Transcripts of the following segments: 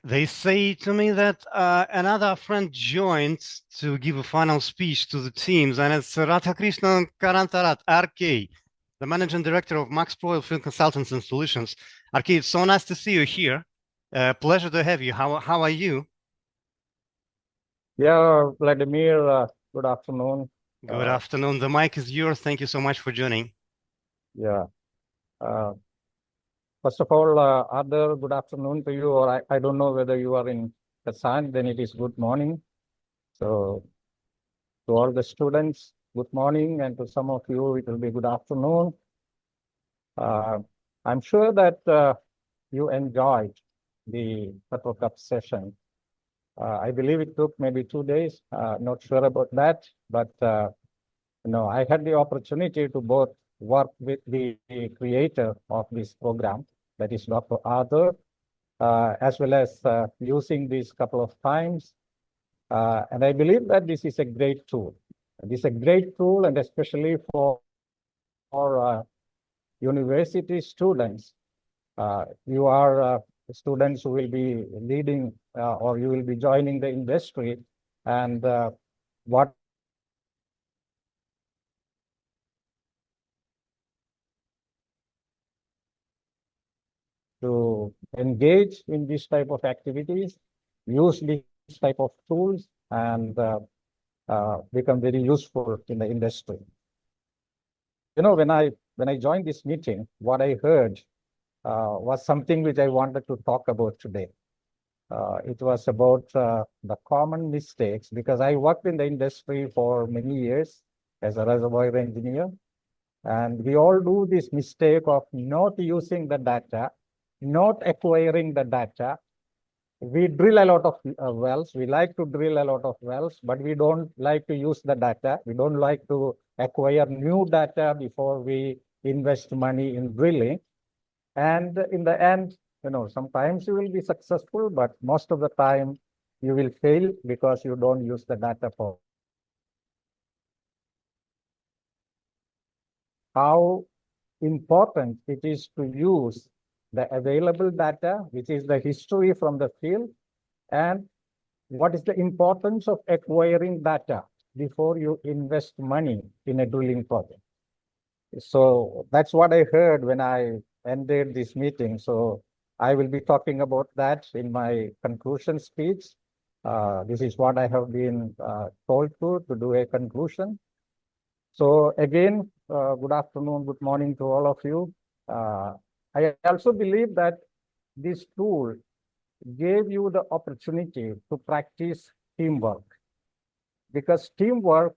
They say to me that another friend joined to give a final speech to the teams, and it's Radhakrishnan Karantharath, RK, the managing director of Max Pro Field Consultants and Solutions. RK, it's so nice to see you here. Pleasure to have you. How are you? Yeah, Vladimir, good afternoon. Good afternoon. The mic is yours. Thank you so much for joining. Yeah. Uh, First of all, Adar, good afternoon to you, or I don't know whether you are in Kassan, then it is good morning. So to all the students, good morning, and to some of you, it will be good afternoon. I'm sure that you enjoyed the Petro Cup session. I believe it took maybe 2 days, not sure about that, but I had the opportunity to both work with the creator of this program, that is Dr. Arthur, as well as using this couple of times. And I believe that this is a great tool. This is a great tool, and especially for university students. You are students who will be leading or you will be joining the industry, and what to engage in this type of activities, use this type of tools, and become very useful in the industry. You know, when I joined this meeting, what I heard was something which I wanted to talk about today. It was about the common mistakes, because I worked in the industry for many years as a reservoir engineer, and we all do this mistake of not using the data, not acquiring the data. We drill a lot of wells. We like to drill a lot of wells, but we don't like to use the data. We don't like to acquire new data before we invest money in drilling. And in the end, sometimes you will be successful, but most of the time you will fail because you don't use the data for how important it is to use the available data, which is the history from the field, and what is the importance of acquiring data before you invest money in a drilling project. So that's what I heard when I ended this meeting. So I will be talking about that in my conclusion speech. This is what I have been told to do a conclusion. So again, good afternoon, good morning to all of you. I also believe that this tool gave you the opportunity to practice teamwork, because teamwork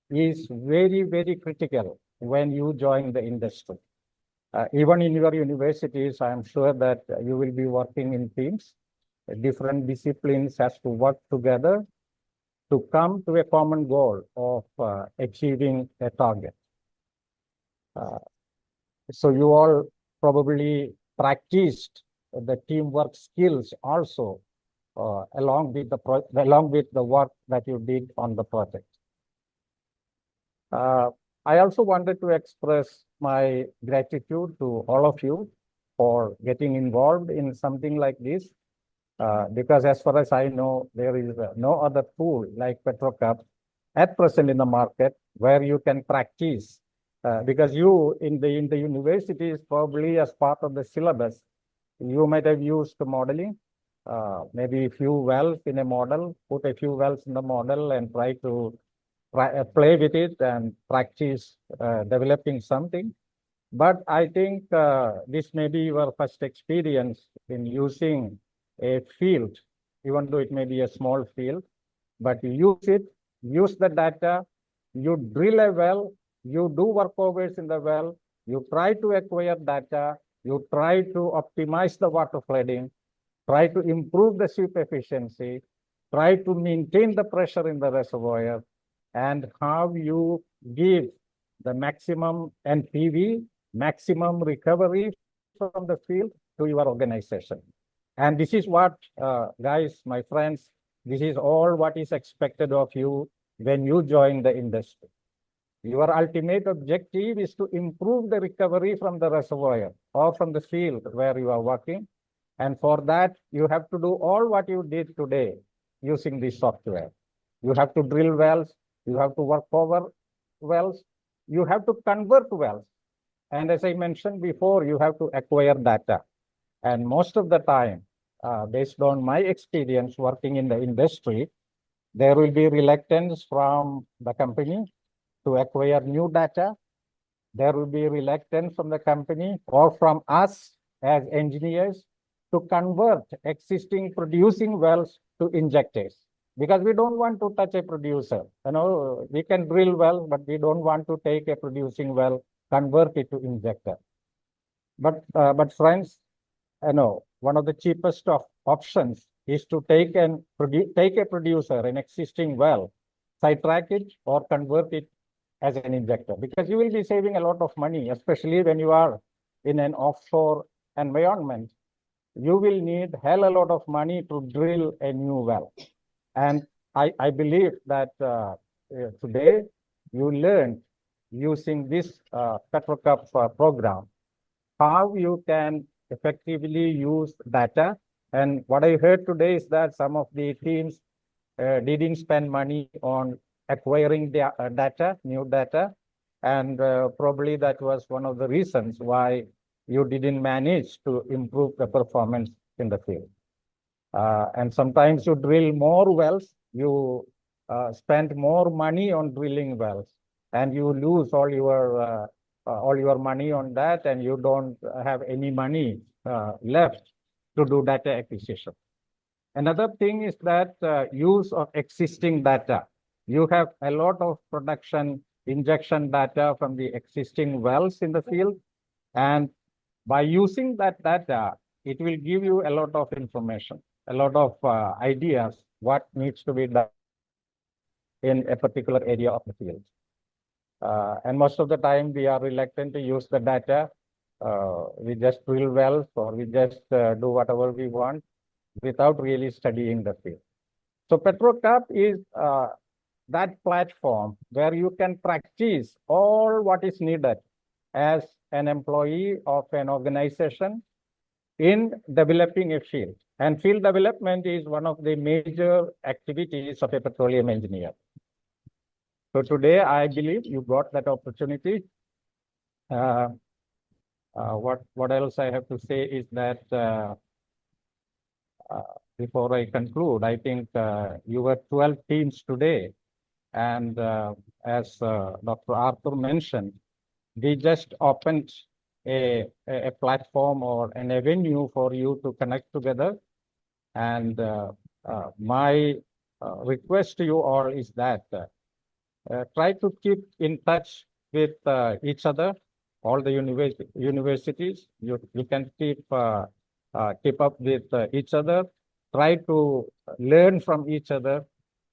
is very, very critical when you join the industry. Even in your universities, I am sure that you will be working in teams. Different disciplines has to work together to come to a common goal of achieving a target. So you all probably practiced the teamwork skills also along with the work that you did on the project. I also wanted to express my gratitude to all of you for getting involved in something like this, because as far as I know, there is no other tool like PetroCup at present in the market where you can practice. Because you in the universities, probably as part of the syllabus, you might have used modeling, maybe a few wells in a model, put a few wells in the model and try to play with it and practice developing something. But I think this may be your first experience in using a field, even though it may be a small field, but you use it, use the data, you drill a well, you do workovers in the well, you try to acquire data, you try to optimize the water flooding, try to improve the sweep efficiency, try to maintain the pressure in the reservoir, and how you give the maximum NPV, maximum recovery from the field to your organization. And this is what, guys, my friends, this is all what is expected of you when you join the industry. Your ultimate objective is to improve the recovery from the reservoir or from the field where you are working. And for that, you have to do all what you did today using this software. You have to drill wells, you have to work over wells, you have to convert wells. And as I mentioned before, you have to acquire data. And most of the time, based on my experience working in the industry, there will be reluctance from the company to acquire new data. There will be reluctance from the company or from us as engineers to convert existing producing wells to injectors, because we don't want to touch a producer. We can drill well, but we don't want to take a producing well, convert it to injector. But friends, one of the cheapest of options is to take a producer, an existing well, sidetrack it or convert it as an injector, because you will be saving a lot of money, especially when you are in an offshore environment. You will need hell a lot of money to drill a new well. And I believe that today you learned using this PetroCup program how you can effectively use data. And what I heard today is that some of the teams didn't spend money on acquiring the data, new data, and probably that was one of the reasons why you didn't manage to improve the performance in the field. And sometimes you drill more wells, you spend more money on drilling wells, and you lose all your money on that, and you don't have any money left to do data acquisition. Another thing is that use of existing data. You have a lot of production injection data from the existing wells in the field, and by using that data, it will give you a lot of information, a lot of ideas what needs to be done in a particular area of the field. And most of the time, we are reluctant to use the data. We just drill wells or we just do whatever we want without really studying the field. So PetroCup is that platform where you can practice all what is needed as an employee of an organization in developing a field. And field development is one of the major activities of a petroleum engineer. So today, I believe you got that opportunity. What else I have to say is that before I conclude, I think you were 12 teams today. And as Dr. Arthur mentioned, we just opened a platform or an avenue for you to connect together. And my request to you all is that try to keep in touch with each other, all the universities. You can keep up with each other. Try to learn from each other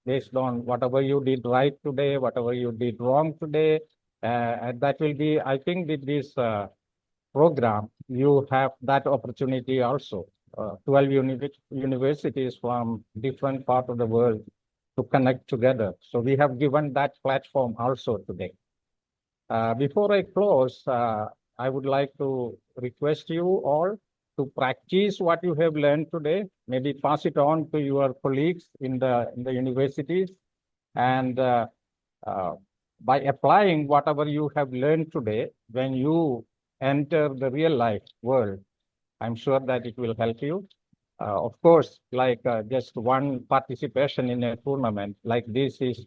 based on whatever you did right today, whatever you did wrong today. And that will be, I think, with this program, you have that opportunity also. 12 universities from different parts of the world to connect together. So we have given that platform also today. Before I close, I would like to request you all to practice what you have learned today, maybe pass it on to your colleagues in the universities. And by applying whatever you have learned today, when you enter the real life world, I'm sure that it will help you. Of course, like just one participation in a tournament like this is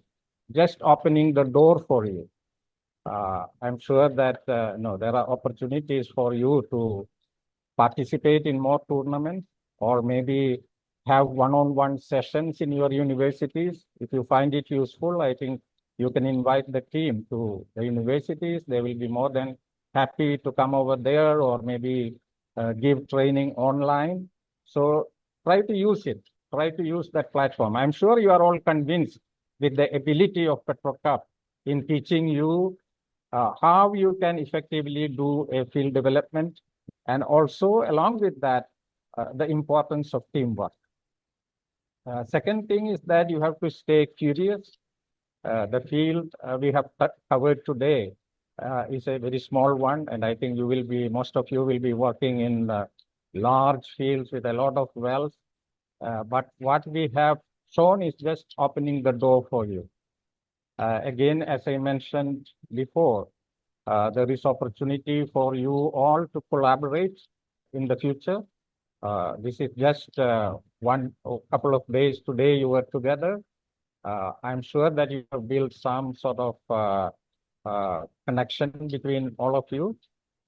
just opening the door for you. I'm sure that there are opportunities for you to participate in more tournaments or maybe have one-on-one sessions in your universities. If you find it useful, I think you can invite the team to the universities. They will be more than happy to come over there or maybe give training online. So try to use it. Try to use that platform. I'm sure you are all convinced with the ability of PetroCup in teaching you how you can effectively do a field development, and also along with that, the importance of teamwork. Second thing is that you have to stay curious. The field we have covered today is a very small one, and I think most of you will be working in large fields with a lot of wells. But what we have shown is just opening the door for you. Again, as I mentioned before, there is opportunity for you all to collaborate in the future. This is just couple of days today you were together. I'm sure that you have built some sort of connection between all of you.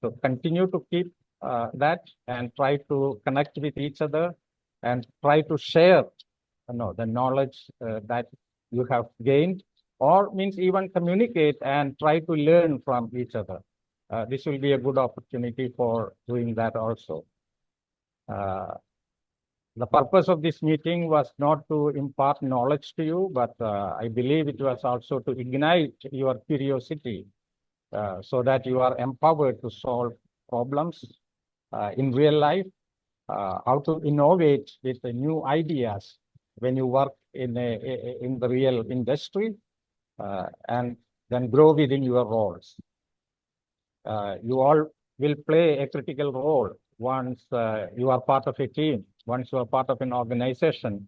So continue to keep that and try to connect with each other and try to share the knowledge that you have gained, or means even communicate and try to learn from each other. This will be a good opportunity for doing that also. The purpose of this meeting was not to impart knowledge to you, but I believe it was also to ignite your curiosity so that you are empowered to solve problems in real life, how to innovate with the new ideas when you work in the real industry, and then grow within your roles. You all will play a critical role once you are part of a team, once you are part of an organization.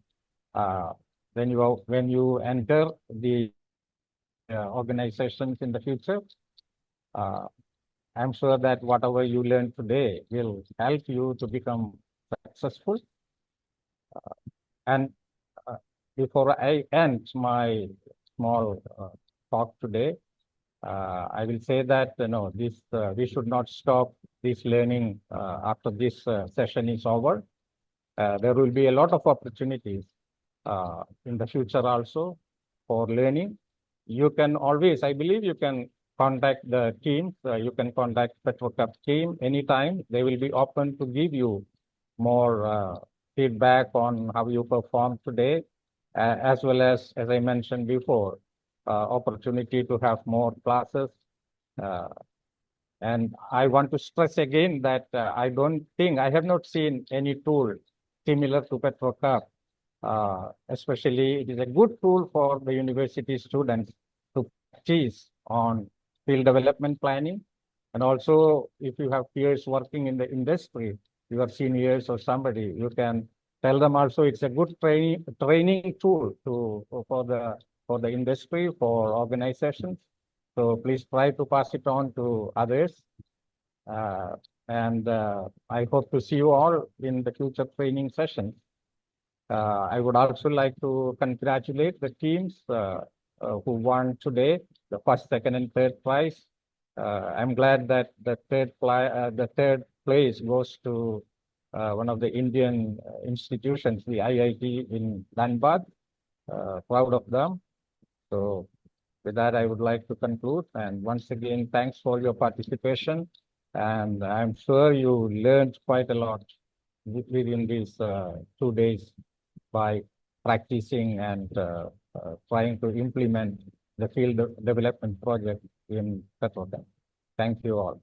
When you enter the organizations in the future, I'm sure that whatever you learn today will help you to become successful. And before I end my small talk today, I will say that we should not stop this learning after this session is over. There will be a lot of opportunities in the future also for learning. You can always, I believe, you can contact the teams. You can contact PetroCup team anytime. They will be open to give you more feedback on how you performed today, as well as I mentioned before, opportunity to have more classes. And I want to stress again that I have not seen any tool similar to PetroCup. Especially, it is a good tool for the university students to practice on field development planning. And also, if you have peers working in the industry, your seniors or somebody, you can tell them also it's a good training tool for the industry, for organizations. So please try to pass it on to others. And I hope to see you all in the future training sessions. I would also like to congratulate the teams who won today, the first, second, and third prize. I'm glad that the third place goes to one of the Indian institutions, the IIT in Dhanbad. Proud of them. So with that, I would like to conclude. And once again, thanks for your participation. And I'm sure you learned quite a lot within these 2 days by practicing and trying to implement the field development project in PetroCup. Thank you all.